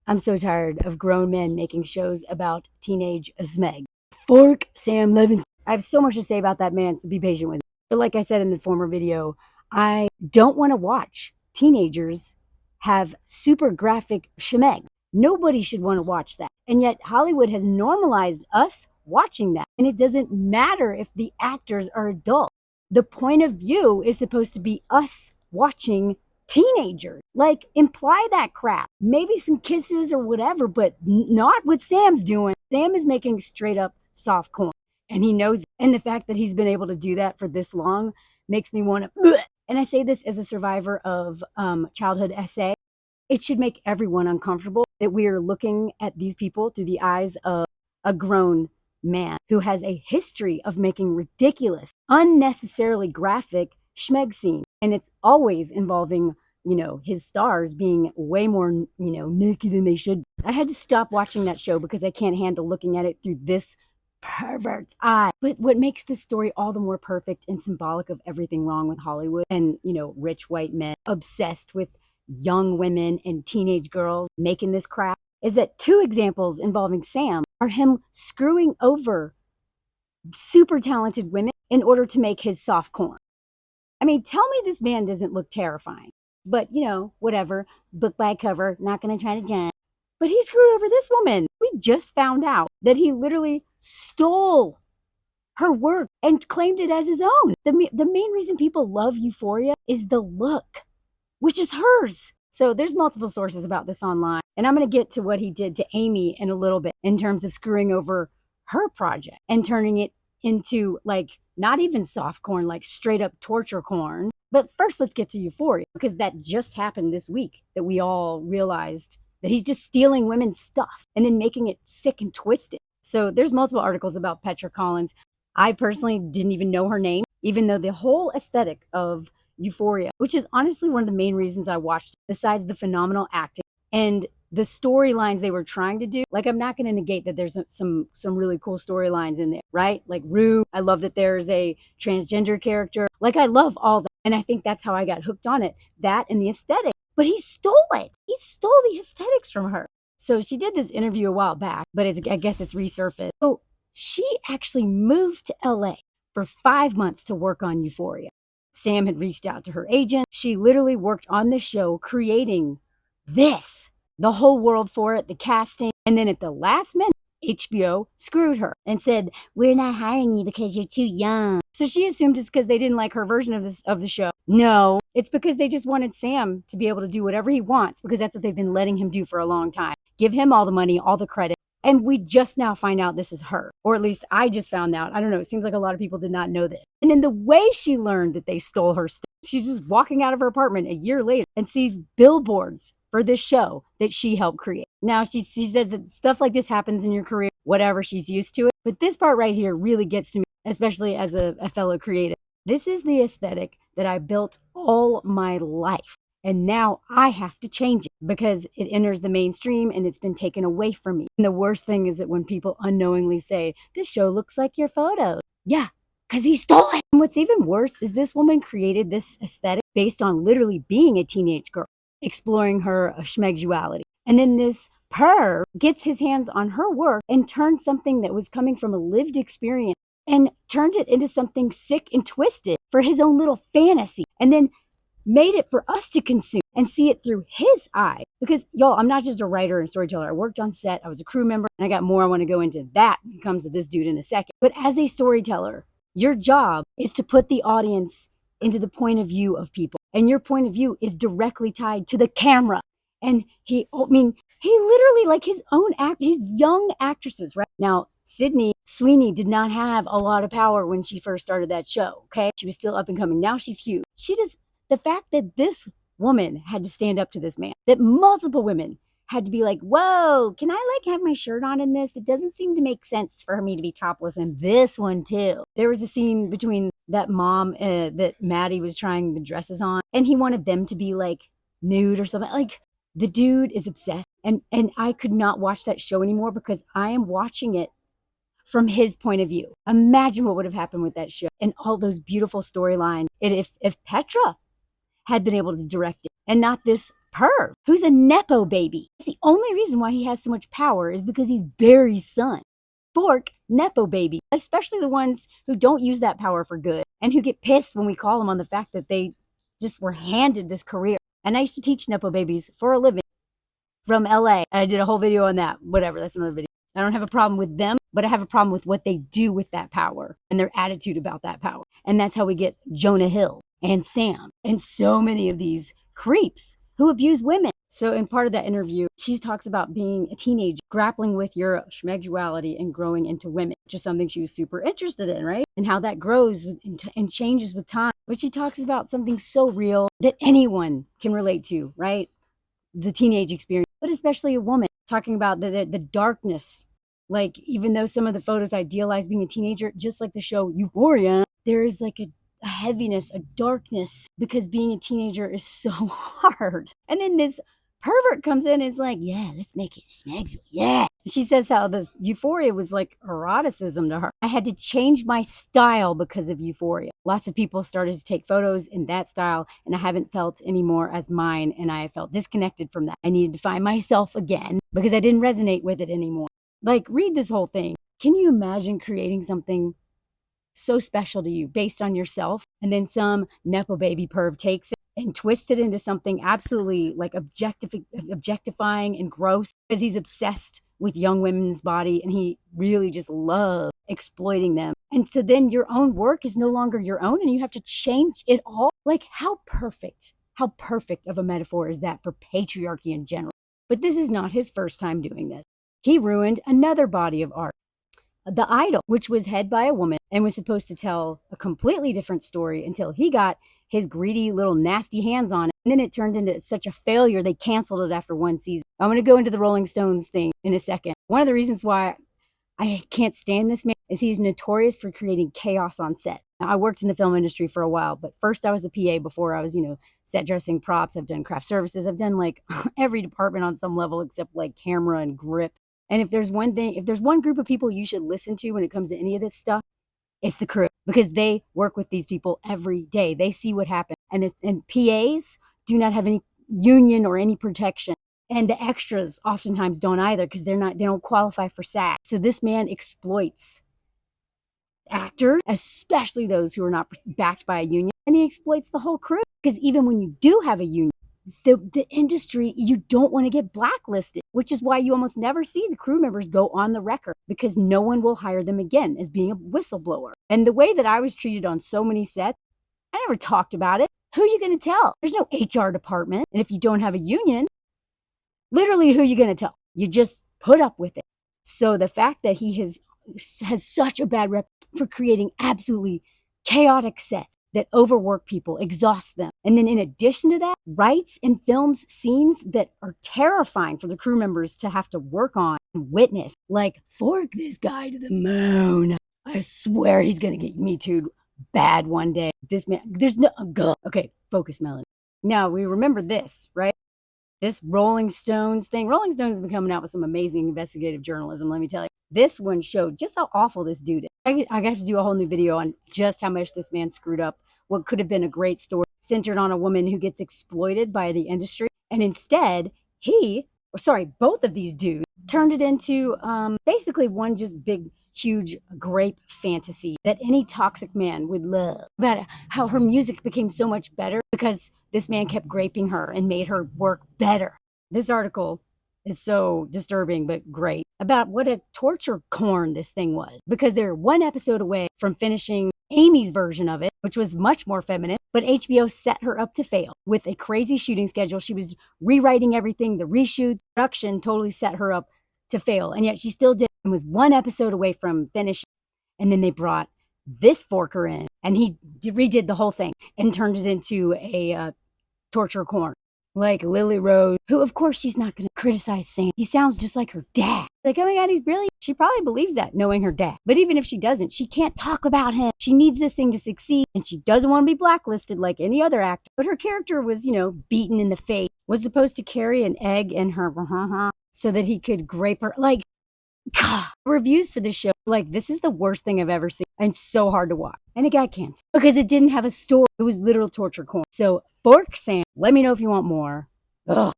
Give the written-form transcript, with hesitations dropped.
I'm so tired of grown men making shows about teenage smeg. Fork Sam Levinson. I have so much to say about that man, so be patient with me. But like I said in the former video, I don't want to watch teenagers have super graphic shemeg. Nobody should want to watch that. And yet Hollywood has normalized us watching that. And it doesn't matter if the actors are adult. The point of view is supposed to be us watching teenagers. Like, imply that crap. Maybe some kisses or whatever, but not what Sam's doing. Sam is making straight up soft corn, and he knows it. And the fact that he's been able to do that for this long makes me want to. And I say this as a survivor of childhood SA. It should make everyone uncomfortable that we are looking at these people through the eyes of a grown man who has a history of making ridiculous, unnecessarily graphic schmeg scenes. And it's always involving, his stars being way more, naked than they should. I had to stop watching that show because I can't handle looking at it through this pervert's eye. But what makes this story all the more perfect and symbolic of everything wrong with Hollywood and, rich white men obsessed with young women and teenage girls making this crap is that two examples involving Sam are him screwing over super talented women in order to make his soft corn. I mean, tell me this man doesn't look terrifying. But, whatever, book by cover, not going to try to judge. But he screwed over this woman. We just found out that he literally stole her work and claimed it as his own. The main reason people love Euphoria is the look, which is hers. So there's multiple sources about this online. And I'm going to get to what he did to Amy in a little bit in terms of screwing over her project and turning it into, like, not even soft corn, like straight up torture corn. But first, let's get to Euphoria, because that just happened this week that we all realized that he's just stealing women's stuff and then making it sick and twisted. So there's multiple articles about Petra Collins. I personally didn't even know her name, even though the whole aesthetic of Euphoria, which is honestly one of the main reasons I watched it, besides the phenomenal acting and the storylines they were trying to do. Like, I'm not going to negate that there's some really cool storylines in there, right? Like Rue, I love that there's a transgender character. Like, I love all that. And I think that's how I got hooked on it. That and the aesthetic. But he stole it. He stole the aesthetics from her. So she did this interview a while back, but I guess it's resurfaced. So she actually moved to LA for 5 months to work on Euphoria. Sam had reached out to her agent. She literally worked on the show, creating this, the whole world for it, the casting. And then at the last minute, HBO screwed her and said, "We're not hiring you because you're too young." So she assumed it's because they didn't like her version of the show. No, it's because they just wanted Sam to be able to do whatever he wants, because that's what they've been letting him do for a long time. Give him all the money, all the credit. And we just now find out this is her. Or at least I just found out. I don't know. It seems like a lot of people did not know this. And then the way she learned that they stole her stuff, she's just walking out of her apartment a year later and sees billboards for this show that she helped create. Now, she says that stuff like this happens in your career, whatever, she's used to it. But this part right here really gets to me, especially as a fellow creative. This is the aesthetic that I built all my life. And now I have to change it because it enters the mainstream and it's been taken away from me. And the worst thing is that when people unknowingly say, "This show looks like your photos." Yeah, because he stole it. And what's even worse is this woman created this aesthetic based on literally being a teenage girl, exploring her schmegduality. And then this perv gets his hands on her work and turns something that was coming from a lived experience and turned it into something sick and twisted for his own little fantasy. And then made it for us to consume and see it through his eye. Because, y'all, I'm not just a writer and storyteller. I worked on set. I was a crew member. And I got more I want to go into that when it comes to this dude in a second. But as a storyteller, your job is to put the audience into the point of view of people. And your point of view is directly tied to the camera. And he literally, like, his young actresses, right? Now, Sydney Sweeney did not have a lot of power when she first started that show, okay? She was still up and coming. Now she's huge. The fact that this woman had to stand up to this man, that multiple women had to be like, "Whoa, can I have my shirt on in this? It doesn't seem to make sense for me to be topless in this one too." There was a scene between that mom that Maddie was trying the dresses on, and he wanted them to be like nude or something. Like, the dude is obsessed. And I could not watch that show anymore because I am watching it from his point of view. Imagine what would have happened with that show and all those beautiful storylines if Petra had been able to direct it and not this perv who's a Nepo baby. It's the only reason why he has so much power is because he's Barry's son. Fork, Nepo baby, especially the ones who don't use that power for good and who get pissed when we call them on the fact that they just were handed this career. And I used to teach Nepo babies for a living from LA. I did a whole video on that. Whatever, that's another video. I don't have a problem with them, but I have a problem with what they do with that power and their attitude about that power. And that's how we get Jonah Hill and Sam and so many of these creeps who abuse women. So in part of that interview, she talks about being a teenager, grappling with your schmegduality and growing into women, which is something she was super interested in, right? And how that grows and changes with time. But she talks about something so real that anyone can relate to, right? The teenage experience, but especially a woman, talking about the darkness. Like, even though some of the photos idealize being a teenager, just like the show Euphoria, there is like a heaviness, a darkness, because being a teenager is so hard. And then this pervert comes in and is like, yeah, let's make it schmegzual. Yeah. She says how the Euphoria was like eroticism to her. I had to change my style because of Euphoria. Lots of people started to take photos in that style, and I haven't felt anymore as mine, and I felt disconnected from that. I needed to find myself again because I didn't resonate with it anymore. Like, read this whole thing. Can you imagine creating something so special to you based on yourself, and then some Nepo baby perv takes it and twists it into something absolutely like objectifying and gross because he's obsessed with young women's body and he really just loves exploiting them. And so then your own work is no longer your own and you have to change it all. Like, how perfect of a metaphor is that for patriarchy in general? But this is not his first time doing this. He ruined another body of art, The Idol, which was head by a woman and was supposed to tell a completely different story until he got his greedy little nasty hands on it. And then it turned into such a failure, they canceled it after one season. I'm going to go into the Rolling Stones thing in a second. One of the reasons why I can't stand this man is he's notorious for creating chaos on set. Now, I worked in the film industry for a while, but first I was a PA before I was, set dressing, props. I've done craft services. I've done like every department on some level except like camera and grip. And if there's one group of people you should listen to when it comes to any of this stuff, it's the crew, because they work with these people every day. They see what happens. And PAs do not have any union or any protection. And the extras oftentimes don't either because they don't qualify for SAG. So this man exploits actors, especially those who are not backed by a union. And he exploits the whole crew because even when you do have a union, the industry, you don't want to get blacklisted, which is why you almost never see the crew members go on the record because no one will hire them again as being a whistleblower. And the way that I was treated on so many sets, I never talked about it. Who are you going to tell? There's no HR department. And if you don't have a union, literally who are you going to tell? You just put up with it. So the fact that he has such a bad rep for creating absolutely chaotic sets that overwork people, exhaust them. And then in addition to that, writes and films scenes that are terrifying for the crew members to have to work on and witness. Like, fork this guy to the moon. I swear he's going to get Me Too'd bad one day. This man, there's no, okay, focus, Melanie. Now, we remember this, right? This Rolling Stones thing. Rolling Stones has been coming out with some amazing investigative journalism, let me tell you. This one showed just how awful this dude is. I got to do a whole new video on just how much this man screwed up what could have been a great story centered on a woman who gets exploited by the industry. And instead, both of these dudes turned it into basically one just big, huge grape fantasy that any toxic man would love. About how her music became so much better because this man kept graping her and made her work better. This article is so disturbing but great about what a torture corn this thing was, because they're one episode away from finishing Amy's version of it, which was much more feminine, but HBO set her up to fail with a crazy shooting schedule. She was rewriting everything, the reshoots, production totally set her up to fail, and yet she still did and was one episode away from finishing. And then they brought this forker in, and he redid the whole thing and turned it into a torture corn. Like Lily Rose, who of course she's not going to criticize Sam. He sounds just like her dad. Like, oh my God, he's brilliant. She probably believes that, knowing her dad. But even if she doesn't, she can't talk about him. She needs this thing to succeed, and she doesn't want to be blacklisted like any other actor. But her character was, beaten in the face, was supposed to carry an egg in her so that he could grape her. Like, God, reviews for this show, like, this is the worst thing I've ever seen and so hard to watch. And it got canceled because it didn't have a story. It was literal torture corn. So, fork Sam, let me know if you want more. Ugh.